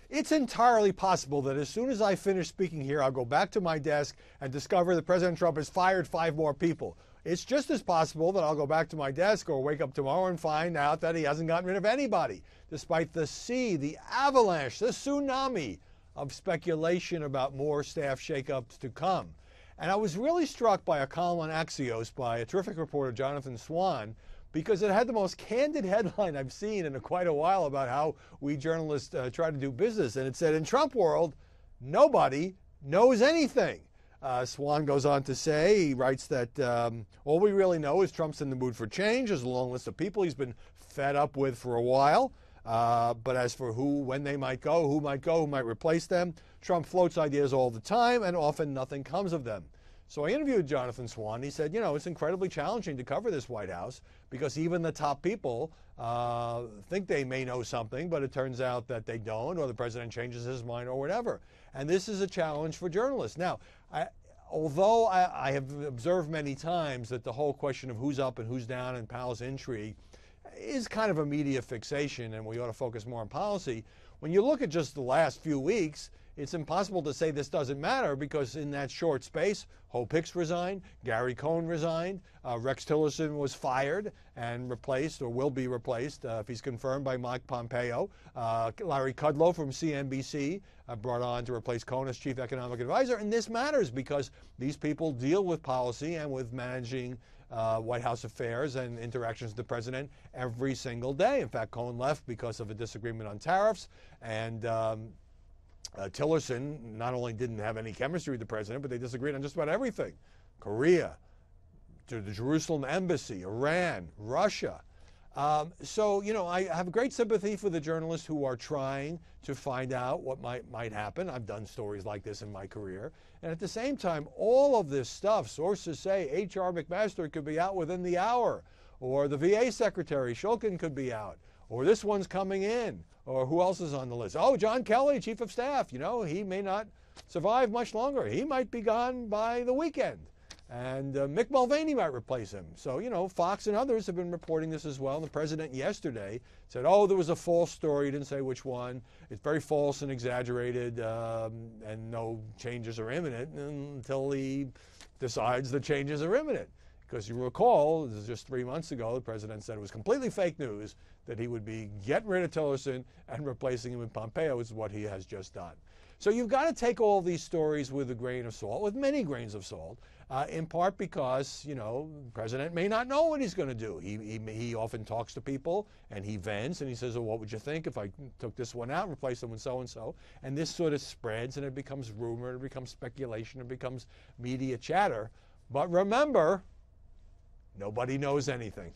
It's entirely possible that as soon as I finish speaking here, I'll go back to my desk and discover that President Trump has fired 5 more people. It's just as possible that I'll go back to my desk or wake up tomorrow and find out that he hasn't gotten rid of anybody, despite the sea, the avalanche, the tsunami of speculation about more staff shakeups to come. And I was really struck by a column on Axios by a terrific reporter, Jonathan Swan, because it had the most candid headline I've seen in quite a while about how we journalists try to do business. And it said, in Trump world, nobody knows anything. Swan goes on to say, he writes that all we really know is Trump's in the mood for change. There's a long list of people he's been fed up with for a while. But as for when they might go, who might replace them, Trump floats ideas all the time, and often nothing comes of them. So I interviewed Jonathan Swan. He said, it's incredibly challenging to cover this White House because even the top people think they may know something, but it turns out that they don't, or the president changes his mind or whatever. And this is a challenge for journalists. Now, although I have observed many times that the whole question of who's up and who's down in palace intrigue is kind of a media fixation and we ought to focus more on policy, when you look at just the last few weeks, it's impossible to say this doesn't matter because in that short space, Hope Hicks resigned, Gary Cohn resigned, Rex Tillerson was fired and replaced or will be replaced if he's confirmed by Mike Pompeo. Larry Kudlow from CNBC brought on to replace Cohn as chief economic advisor. And this matters because these people deal with policy and with managing White House affairs and interactions with the president every single day. In fact, Cohn left because of a disagreement on tariffs, and Tillerson not only didn't have any chemistry with the president, but they disagreed on just about everything. Korea, to the Jerusalem embassy, Iran, Russia. So, I have great sympathy for the journalists who are trying to find out what might happen. I've done stories like this in my career. And at the same time, all of this stuff, sources say H.R. McMaster could be out within the hour, or the VA secretary, Shulkin, could be out, or this one's coming in, or who else is on the list? Oh, John Kelly, chief of staff, he may not survive much longer. He might be gone by the weekend. And Mick Mulvaney might replace him. So, Fox and others have been reporting this as well. The president yesterday said, there was a false story. He didn't say which one. It's very false and exaggerated, and no changes are imminent until he decides the changes are imminent. Because you recall, this is just 3 months ago, the president said it was completely fake news that he would be getting rid of Tillerson and replacing him with Pompeo, which is what he has just done. So you've got to take all these stories with a grain of salt, with many grains of salt, in part because, the president may not know what he's going to do. He often talks to people and he vents and he says, what would you think if I took this one out and replaced them with so-and-so? And this sort of spreads and it becomes rumor, it becomes speculation, it becomes media chatter. But remember, nobody knows anything.